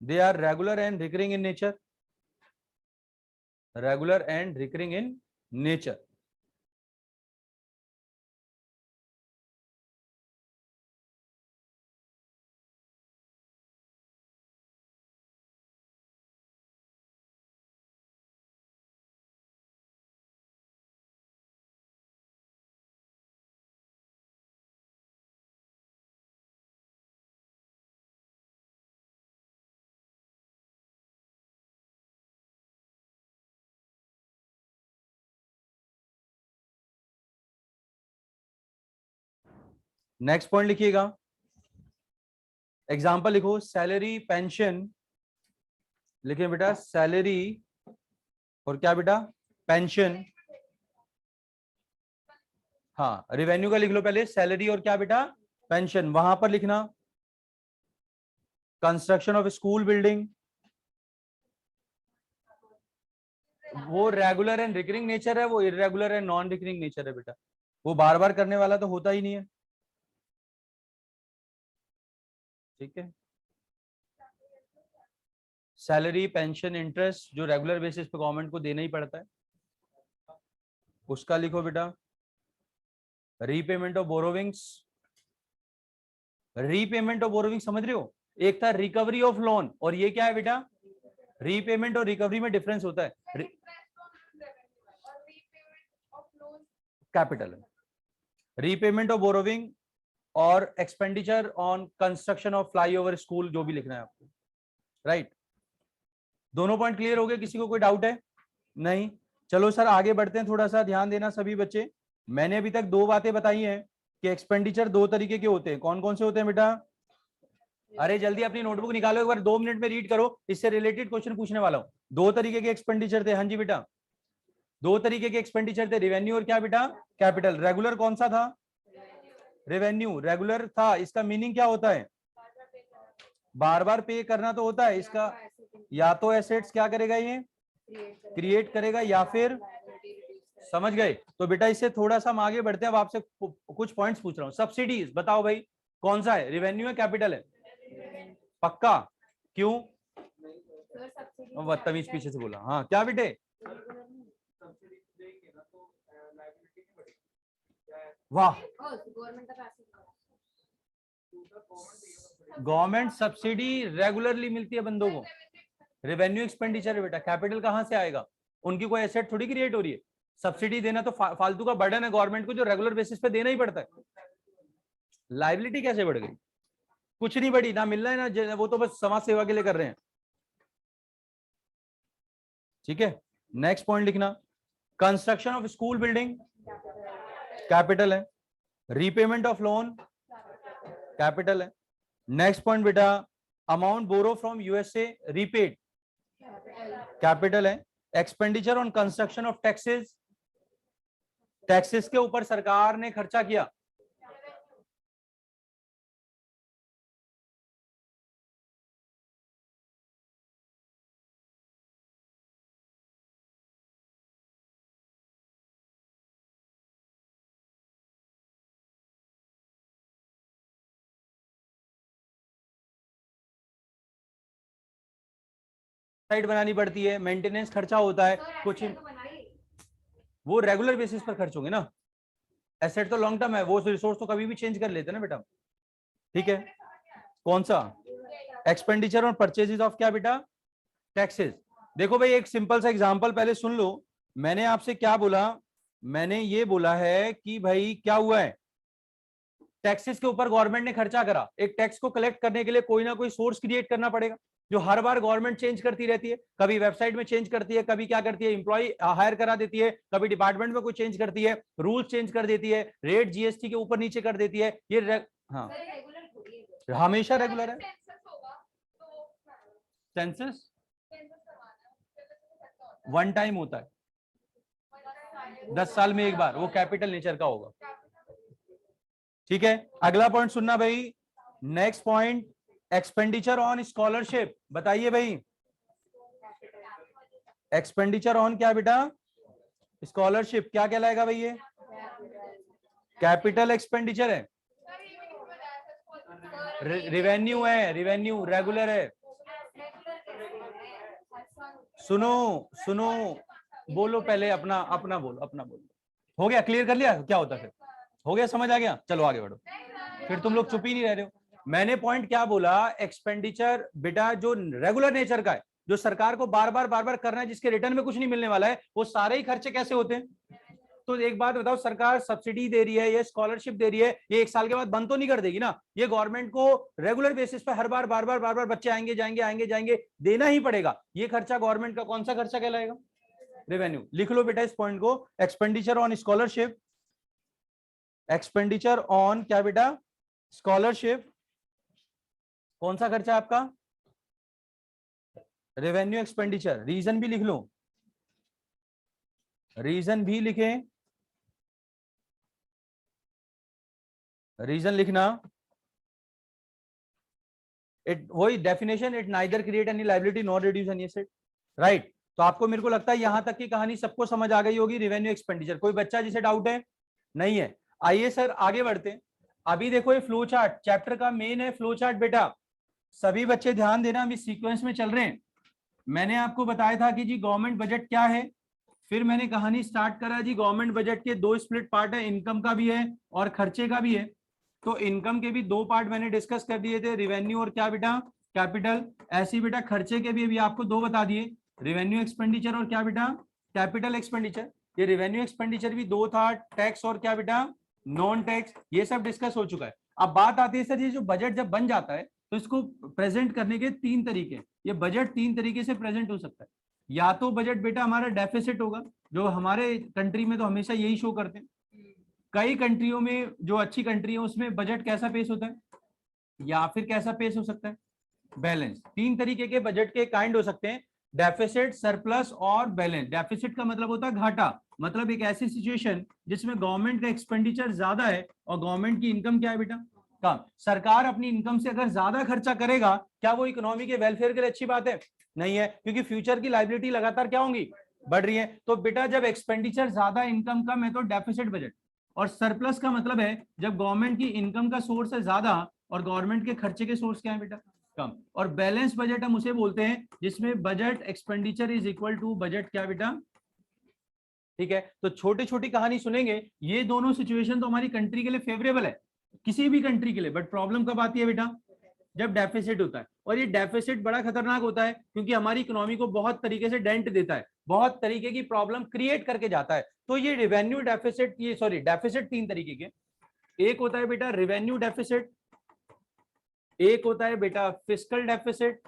they are regular and recurring in nature, regular and recurring in nature. Next point लिखिएगा, एग्जांपल लिखो, सैलरी पेंशन, लिखिए बेटा सैलरी और क्या बेटा, पेंशन। हाँ रेवेन्यू का लिख लो पहले, सैलरी और क्या बेटा, पेंशन। वहां पर लिखना कंस्ट्रक्शन ऑफ स्कूल बिल्डिंग, वो रेगुलर एंड रिकरिंग नेचर है, वो irregular and non recurring nature है बेटा, वो बार बार करने वाला तो होता ही नहीं है। ठीक है, सैलरी पेंशन इंटरेस्ट जो रेगुलर बेसिस पे गवर्नमेंट को देना ही पड़ता है, उसका लिखो बेटा repayment of borrowings. Repayment of borrowing समझ रहे हो, एक था रिकवरी ऑफ लोन और ये क्या है बेटा, रीपेमेंट और रिकवरी में डिफरेंस होता है, कैपिटल है। रीपेमेंट ऑफ बोरोविंग और expenditure on construction of flyover school, जो भी लिखना है आपको, राइट। दोनों पॉइंट क्लियर हो गए, किसी को कोई डाउट है, नहीं। चलो सर आगे बढ़ते हैं, थोड़ा सा ध्यान देना सभी बच्चे। मैंने अभी तक दो बातें बताई हैं कि एक्सपेंडिचर दो तरीके के होते हैं, कौन कौन से होते हैं बेटा, अरे जल्दी अपनी नोटबुक निकालो, एक बार 2 मिनट में रीड करो, इससे रिलेटेड क्वेश्चन पूछने वाला हूं। दो तरीके के एक्सपेंडिचर थे, हाँ जी बेटा, दो तरीके के एक्सपेंडिचर थे, रेवेन्यू और क्या बेटा, कैपिटल। रेगुलर कौन सा था, रेवेन्यू रेगुलर था, इसका मीनिंग क्या होता है, बार बार पे करना तो होता है इसका, या तो एसेट्स क्या करेगा ये, क्रिएट करेगा, या फिर, समझ गए। तो बेटा इससे थोड़ा सा हम आगे बढ़ते हैं, अब आपसे कुछ पॉइंट्स पूछ रहा हूँ। सब्सिडीज बताओ भाई, कौन सा है, रेवेन्यू है कैपिटल है, पक्का, क्यों, बदतमीज पीछे से बोला, हाँ क्या बेटे, वाह, गवर्नमेंट सब्सिडी रेगुलरली मिलती है बंदों को, रेवेन्यू एक्सपेंडिचर है बेटा, कैपिटल कहां से आएगा, उनकी कोई एसेट थोड़ी क्रिएट हो रही है। सब्सिडी देना तो फालतू का बर्डन है गवर्नमेंट को, जो रेगुलर बेसिस पे देना ही पड़ता है। लाइबिलिटी कैसे बढ़ गई, कुछ नहीं बढ़ी, ना मिल रहा है ना, वो तो बस समाज सेवा के लिए कर रहे हैं। ठीक है, नेक्स्ट पॉइंट लिखना, construction of school building capital है, रीपेमेंट ऑफ लोन कैपिटल है। नेक्स्ट पॉइंट बेटा, amount borrow from USA repaid capital है। Expenditure on construction of taxes, taxes के ऊपर सरकार ने खर्चा किया, साइट बनानी पड़ती है, मेंटेनेंस खर्चा होता है कुछ, वो रेगुलर बेसिस पर खर्च होंगे ना। एसेट तो लॉन्ग टर्म है, वो रिसोर्स तो कभी भी चेंज कर लेते ना बेटा। ठीक है, कौन सा? एक्सपेंडिचर और परचेजेस ऑफ क्या बेटा? टैक्सेस। देखो भाई एक सिंपल सा एग्जांपल पहले सुन लो। मैंने आपसे क्या बोला? मैंने ये बोला है कि भाई क्या हुआ है, टैक्सेस के ऊपर गवर्नमेंट ने खर्चा करा, एक टैक्स को कलेक्ट करने के लिए कोई ना कोई सोर्स क्रिएट करना पड़ेगा, जो हर बार गवर्नमेंट चेंज करती रहती है, कभी वेबसाइट में चेंज करती है, कभी क्या करती है एम्प्लॉय हायर करा देती है, कभी डिपार्टमेंट में कोई चेंज करती है, रूल्स चेंज कर देती है, रेट जीएसटी के ऊपर नीचे कर देती है, ये हाँ हमेशा रेगुलर है। सेंसस वन टाइम होता है, 10 साल में एक बार, वो कैपिटल नेचर का होगा। ठीक है, अगला पॉइंट सुनना भाई। Next point, expenditure on scholarship. बताइए भाई, एक्सपेंडिचर ऑन क्या बेटा? स्कॉलरशिप। क्या कहलाएगा भाई ये? कैपिटल एक्सपेंडिचर है, रिवेन्यू है, रिवेन्यू रेगुलर है। सुनो सुनो, बोलो पहले अपना अपना बोलो, अपना बोलो। हो गया, क्लियर कर लिया क्या होता है? हो गया, समझ आ गया? चलो आगे बढ़ो, फिर तुम लोग चुप ही नहीं रह रहे हो। मैंने पॉइंट क्या बोला? एक्सपेंडिचर बेटा जो रेगुलर नेचर का है, जो सरकार को बार बार करना है, जिसके रिटर्न में कुछ नहीं मिलने वाला है, वो सारे ही खर्चे कैसे होते हैं? तो एक बात बताओ, सरकार सब्सिडी दे रही है, ये स्कॉलरशिप दे रही है, ये एक साल के बाद बंद तो नहीं कर देगी ना? ये गवर्नमेंट को रेगुलर बेसिस पे हर बार बार बच्चे आएंगे जाएंगे आएंगे जाएंगे, देना ही पड़ेगा। ये खर्चा गवर्नमेंट का कौन सा खर्चा कहलाएगा? रेवेन्यू। लिख लो बेटा इस पॉइंट को, expenditure on scholarship, expenditure on क्या बेटा? स्कॉलरशिप कौन सा खर्चा आपका? Revenue expenditure. रीजन भी लिख लो, रीजन भी लिखें, रीजन लिखना। इट वही definition, it neither create any liability nor reduce any asset. Right, तो आपको मेरे को लगता है यहां तक की कहानी सबको समझ आ गई होगी, रेवेन्यू एक्सपेंडिचर। कोई बच्चा जिसे डाउट है? नहीं है। आइए सर आगे बढ़ते हैं। अभी देखो ये फ्लो चार्ट चैप्टर का मेन है, फ्लो चार्ट बेटा। सभी बच्चे ध्यान देना, हम इस सीक्वेंस में चल रहे हैं। मैंने आपको बताया था कि जी गवर्नमेंट बजट क्या है, फिर मैंने कहानी स्टार्ट करा जी गवर्नमेंट बजट के दो स्प्लिट पार्ट है, इनकम का भी है और खर्चे का भी है। तो इनकम के भी दो पार्ट मैंने डिस्कस कर दिए थे, रिवेन्यू और क्या बेटा? कैपिटल। ऐसे ही बेटा खर्चे के भी अभी आपको दो बता दिए, रिवेन्यू एक्सपेंडिचर और क्या बेटा? Capital expenditure. ये रिवेन्यू एक्सपेंडिचर भी दो था, टैक्स और क्या बेटा? Non tax. ये सब डिस्कस हो चुका है। अब बात आती है सर, ये जो बजट जब बन जाता है तो इसको प्रेजेंट करने के तीन तरीके, ये बजट तीन तरीके से प्रेजेंट हो सकता है। या तो बजट बेटा हमारा डेफिसिट होगा, जो हमारे कंट्री में तो हमेशा यही शो करते हैं। कई कंट्रियों में जो अच्छी कंट्री है उसमें बजट कैसा पेश होता है, या फिर कैसा पेश हो सकता है? बैलेंस। तीन तरीके के बजट के काइंड हो सकते हैं, डेफिसिट, सरप्लस और बैलेंस। डेफिसिट का मतलब होता है घाटा, मतलब एक ऐसी सिचुएशन जिसमें गवर्नमेंट का एक्सपेंडिचर ज्यादा है और गवर्नमेंट की इनकम क्या है बेटा? कम। सरकार अपनी इनकम से अगर ज्यादा खर्चा करेगा, क्या वो इकोनॉमी के वेलफेयर के लिए अच्छी बात है? नहीं है, क्योंकि फ्यूचर की लाइबिलिटी लगातार क्या होंगी? बढ़ रही है। तो बेटा जब एक्सपेंडिचर ज्यादा इनकम कम है तो डेफिसिट बजट। और सरप्लस का मतलब है जब गवर्नमेंट की इनकम का सोर्स है ज्यादा और गवर्नमेंट के खर्चे के सोर्स क्या है बेटा? कम। और बैलेंस बजट हम उसे बोलते हैं जिसमें budget expenditure is equal to budget क्या बेटा? ठीक है, तो छोटी छोटी कहानी सुनेंगे। ये दोनों सिचुएशन तो हमारी कंट्री के लिए फेवरेबल है, किसी भी कंट्री के लिए। बट प्रॉब्लम कब आती है बेटा? जब डेफिसिट होता है। और ये डेफिसिट बड़ा खतरनाक होता है क्योंकि हमारी इकोनॉमी को बहुत तरीके से डेंट देता है, बहुत तरीके की प्रॉब्लम क्रिएट करके जाता है। तो ये रेवेन्यू डेफिसिट, ये सॉरी डेफिसिट तीन तरीके के, एक होता है बेटा रेवेन्यू डेफिसिट, एक होता है बेटा फिस्कल डेफिसिट,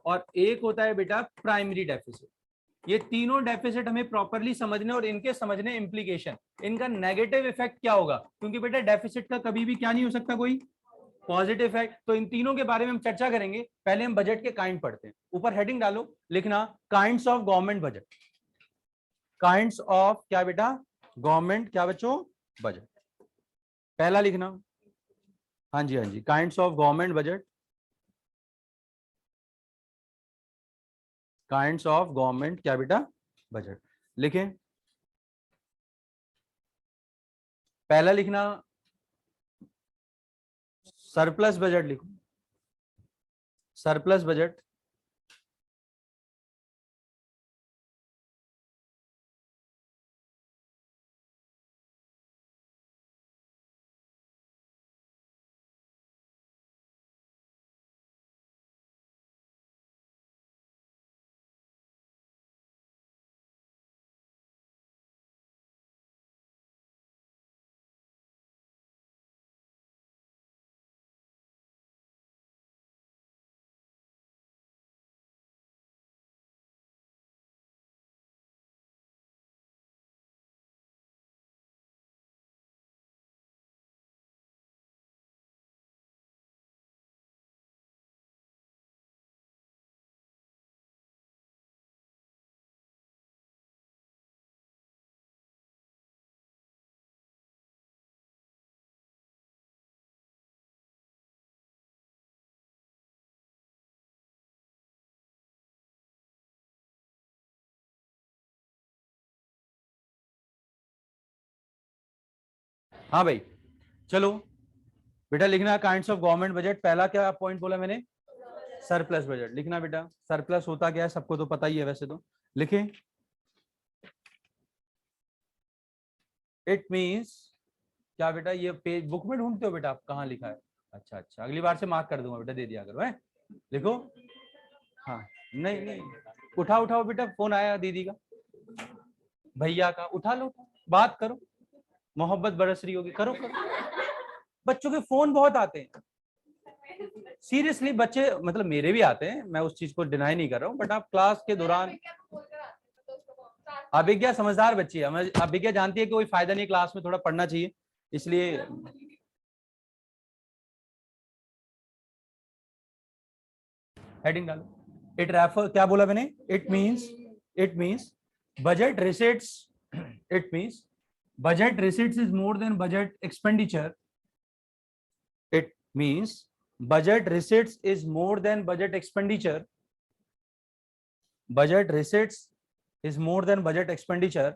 और एक होता है बेटा प्राइमरी डेफिसिट। ये तीनों डेफिसिट हमें प्रॉपरली समझने और इनके समझने इम्प्लीकेशन, इनका नेगेटिव इफेक्ट क्या होगा, क्योंकि बेटा डेफिसिट का कभी भी क्या नहीं हो सकता, कोई पॉजिटिव इफेक्ट। तो इन तीनों के बारे में हम चर्चा करेंगे। पहले हम बजट के काइंड पढ़ते हैं। ऊपर हेडिंग डालो, लिखना kinds of government budget. Kinds of क्या बेटा? गवर्नमेंट क्या बच्चों? बजट। पहला लिखना, हाँ जी हाँ जी, kinds of government budget, kinds of government क्या बेटा? बजट। लिखें, पहला लिखना सरप्लस बजट, लिखो सरप्लस बजट। हाँ भाई चलो बेटा लिखना काइंड्स ऑफ गवर्नमेंट बजट। पहला क्या पॉइंट बोला मैंने, सरप्लस बजट लिखना बेटा। सरप्लस होता क्या है सबको तो पता ही है वैसे तो, लिखें इट मींस क्या बेटा, ये पेज बुक में ढूंढते हो बेटा आप, कहाँ लिखा है? अच्छा अच्छा, अगली बार से मार्क कर दूंगा बेटा, दे दिया करो है। लिखो हाँ, नहीं नहीं उठाओ उठाओ बेटा, फोन आया दीदी का, भैया का, उठा लो बात करो, मोहब्बत बरस रही होगी, करो करो। बच्चों के फोन बहुत आते हैं सीरियसली, बच्चे मतलब मेरे भी आते हैं, मैं उस चीज को डिनाई नहीं कर रहा हूँ, बट आप क्लास के दौरान, अभिज्ञा समझदार बच्ची है, अभिज्ञा जानती है कि कोई फायदा नहीं, क्लास में थोड़ा पढ़ना चाहिए, इसलिए हेडिंग डालो। इट रेफर, क्या बोला मैंने, it means budget receipts, it means budget receipts is more than budget expenditure. It means budget receipts is more than budget expenditure. Budget receipts is more than budget expenditure,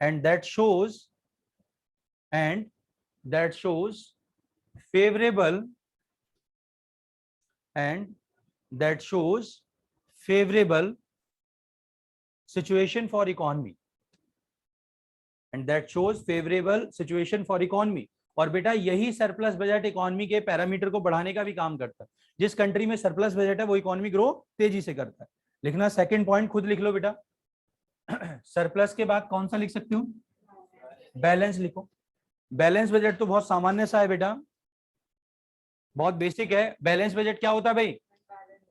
and that shows favorable, and that shows favorable situation for economy, and that shows favorable situation for economy. और बेटा यही surplus budget economy के parameter को बढ़ाने का भी काम करता है। जिस कंट्री में सरप्लस बजट है वो इकोनॉमी ग्रो तेजी से करता है। लिखना सेकंड पॉइंट खुद लिख लो बेटा। सरप्लस के बाद कौन सा लिख सकती हूँ, बैलेंस लिखो। बैलेंस बजट तो बहुत सामान्य सा है बेटा, बहुत बेसिक है। बैलेंस बजट क्या होता है भाई,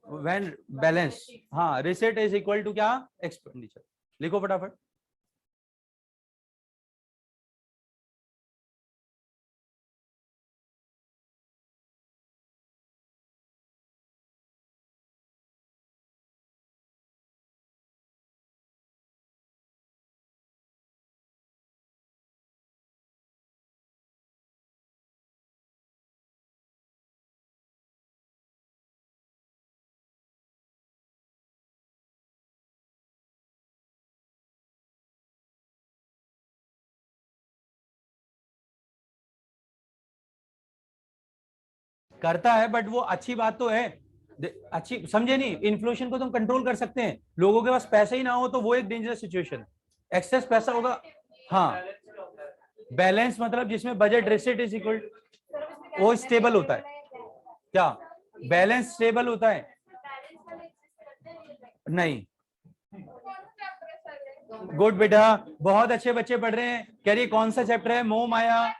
व्हेन बैलेंस, हाँ, रिसीट इज इक्वल टू क्या, एक्सपेंडिचर। लिखो फटाफट। करता है बट वो अच्छी बात तो है, अच्छी समझे नहीं, इन्फ्लेशन को तुम कंट्रोल कर सकते हैं। लोगों के पास पैसे ही ना हो तो वो एक डेंजरस सिचुएशन, एक्सेस पैसा होगा। हाँ, बैलेंस मतलब जिसमें बजट रिसीट इज इक्वल, वो स्टेबल होता है क्या, बैलेंस स्टेबल होता है नहीं। गुड बेटा, बहुत अच्छे बच्चे पढ़ रहे हैं। कह रही कौन सा चैप्टर है, मोह माया।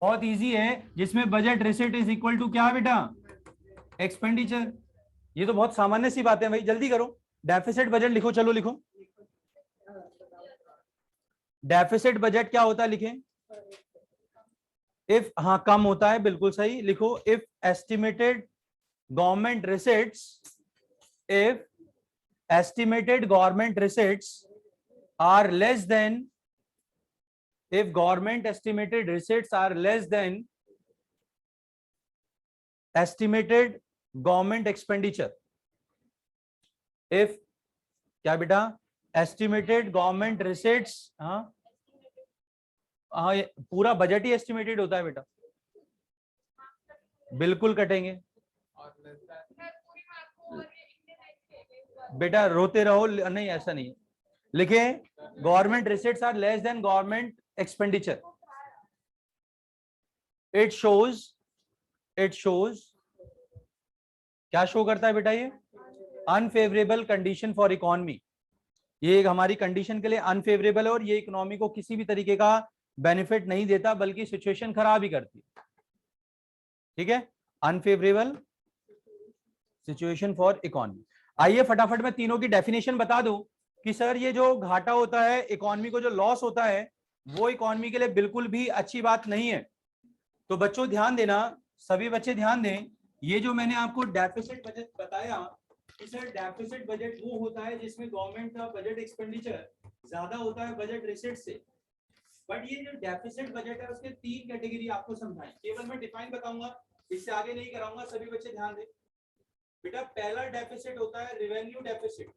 बहुत इजी है, जिसमें budget receipt is equal to क्या बेटा, एक्सपेंडिचर। ये तो बहुत सामान्य सी बात है भाई, जल्दी करो। डेफिसिट बजट लिखो, चलो लिखो। डेफिसिट बजट क्या होता है, लिखें। इफ, हाँ कम होता है, बिल्कुल सही लिखो। If estimated government receipts, if estimated government receipts are less than, if government estimated receipts are less than estimated government expenditure, if क्या बेटा, estimated government receipts, हाँ हाँ पूरा बजट ही एस्टिमेटेड होता है बेटा, बिल्कुल कटेंगे बेटा, रोते रहो नहीं, ऐसा नहीं है। लिखे government receipts are less than government expenditure. It shows क्या शो करता है बेटा, ये अनफेवरेबल कंडीशन फॉर इकोनॉमी। ये हमारी कंडीशन के लिए अनफेवरेबल है और ये इकोनॉमी को किसी भी तरीके का बेनिफिट नहीं देता, बल्कि सिचुएशन खराब ही करती है। ठीक है, अनफेवरेबल सिचुएशन फॉर इकोनॉमी। आइए फटाफट मैं तीनों की डेफिनेशन बता दूं कि सर ये जो घाटा होता है इकोनॉमी को, जो लॉस होता है, वो इकोनॉमी के लिए बिल्कुल भी अच्छी बात नहीं है। तो बच्चों ध्यान देना, सभी बच्चे ध्यान दें, ये जो मैंने आपको डेफिसिट बजट बताया, सर डेफिसिट बजट वो होता है जिसमें गवर्नमेंट का बजट एक्सपेंडिचर ज्यादा होता है बजट रिसीट से। बट ये जो डेफिसिट बजट है उसके 3 कैटेगरी आपको समझाएं, केवल मैं डिफाइन बताऊंगा, इससे आगे नहीं कराऊंगा, सभी बच्चे ध्यान दें। बेटा पहला डेफिसिट होता है रेवेन्यू डेफिसिट।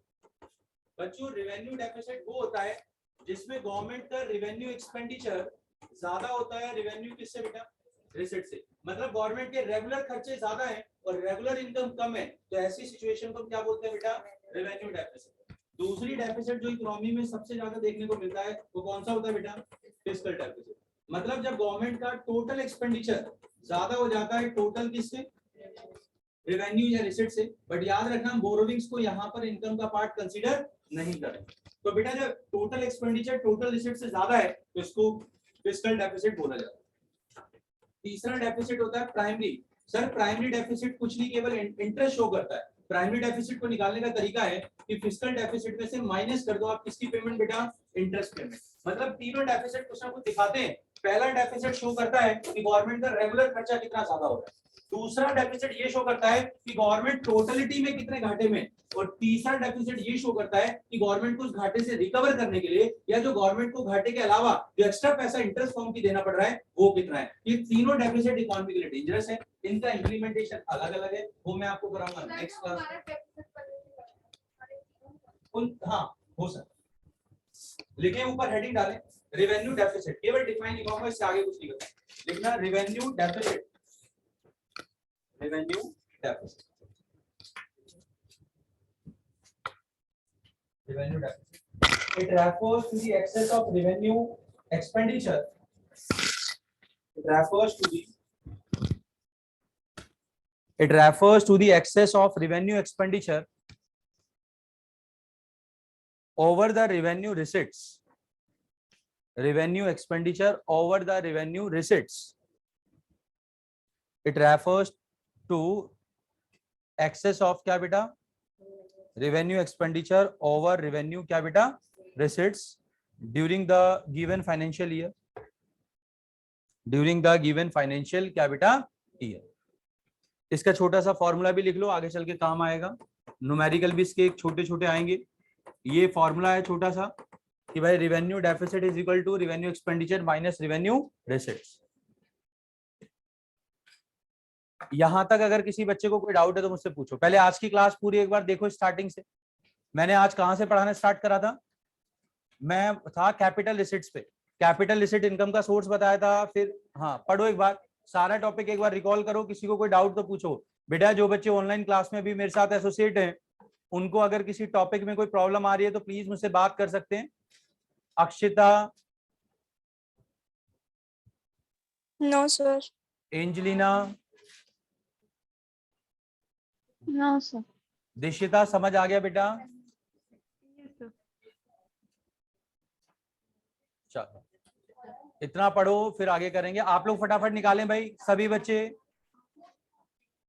बच्चों रेवेन्यू डेफिसिट वो होता है जिसमें गवर्नमेंट का रेवेन्यू एक्सपेंडिचर ज्यादा होता है रेवेन्यू किससे बेटा, रिसीट से। मतलब गवर्नमेंट के रेगुलर खर्चे ज्यादा है और रेगुलर इनकम कम है, तो ऐसी सिचुएशन को क्या बोलते हैं बेटा, रेवेन्यू डेफिसिट। दूसरी डेफिसिट जो इकोनॉमी में सबसे ज्यादा देखने को मिलता है वो कौन सा होता है बेटा, फिस्कल डेफिसिट। मतलब जब गवर्नमेंट का टोटल एक्सपेंडिचर ज्यादा हो जाता है टोटल किससे, रेवेन्यू या रिसीट से। बट याद रखना बोरोविंग्स को यहाँ पर इनकम का पार्ट कंसीडर नहीं करें। तो बेटा जब टोटल एक्सपेंडिचर टोटल रिसीट से ज्यादा है तो इसको फिस्कल डेफिसिट बोला जाता है। तीसरा डेफिसिट होता है प्राइमरी। सर प्राइमरी डेफिसिट कुछ नहीं केवल इंटरेस्ट शो करता है। प्राइमरी डेफिसिट को निकालने का तरीका है कि फिस्कल डेफिसिट में से माइनस कर दो आप किसकी पेमेंट बेटा, इंटरेस्ट पेमेंट। मतलब तीनों डेफिसिट कुछ ना कुछ दिखाते हैं। पहला डेफिसिट शो करता है कि गवर्नमेंट का रेगुलर खर्चा कितना ज्यादा हो रहा है। दूसरा डेफिसिट ये शो करता है कि गवर्नमेंट टोटलिटी में कितने घाटे में। और तीसरा डेफिसिट ये शो करता है कि गवर्नमेंट को उस घाटे से रिकवर करने के लिए या जो गवर्नमेंट को घाटे के अलावा जो एक्स्ट्रा पैसा इंटरेस्ट फॉर्म की देना पड़ रहा है वो कितना है। ये तीनों डेफिसिट इकोनॉमी के लिए डेंजरस है। इनका इंप्लीमेंटेशन अलग अलग है, वो मैं आपको कराऊंगा नेक्स्ट क्लास। हाँ हो सकता, लिखे ऊपर हेडिंग डालें रेवेन्यू डेफिसिट, केवल डिफाइन लिखा इससे आगे कुछ नहीं करना। लिखना revenue deficit, revenue deficit, revenue deficit. It refers to the excess of revenue expenditure. It refers to the excess of revenue expenditure over the revenue receipts. Revenue expenditure over the revenue receipts. It refers to excess of क्या बेटा, revenue expenditure over revenue क्या बेटा, receipts during the given financial year, during the given financial क्या बेटा year। इसका छोटा सा formula भी लिख लो, आगे चल के काम आएगा। न्यूमेरिकल भी इसके छोटे छोटे आएंगे। ये फॉर्मूला है छोटा सा कि भाई revenue deficit is equal to revenue expenditure minus revenue receipts. यहां तक अगर किसी बच्चे को कोई डाउट है तो मुझसे पूछो। पहले आज की क्लास पूरी एक बार देखो स्टार्टिंग से। मैंने आज कहां से पढ़ाना स्टार्ट करा था, मैं था कैपिटल रिसीट्स पे। कैपिटल रिसीट इनकम का सोर्स बताया था। फिर हाँ पढ़ो एक बार सारा टॉपिक, एक बार रिकॉल करो। किसी को कोई डाउट तो पूछो। बेटा जो बच्चे ऑनलाइन क्लास में भी मेरे साथ एसोसिएट हैं उनको अगर किसी टॉपिक में कोई प्रॉब्लम आ रही है तो प्लीज मुझसे बात कर सकते हैं। Akshita, no sir. Angelina, no sir. Dishita, समझ आ गया बेटा? चलो इतना पढ़ो फिर आगे करेंगे। आप लोग फटाफट निकालें भाई सभी बच्चे।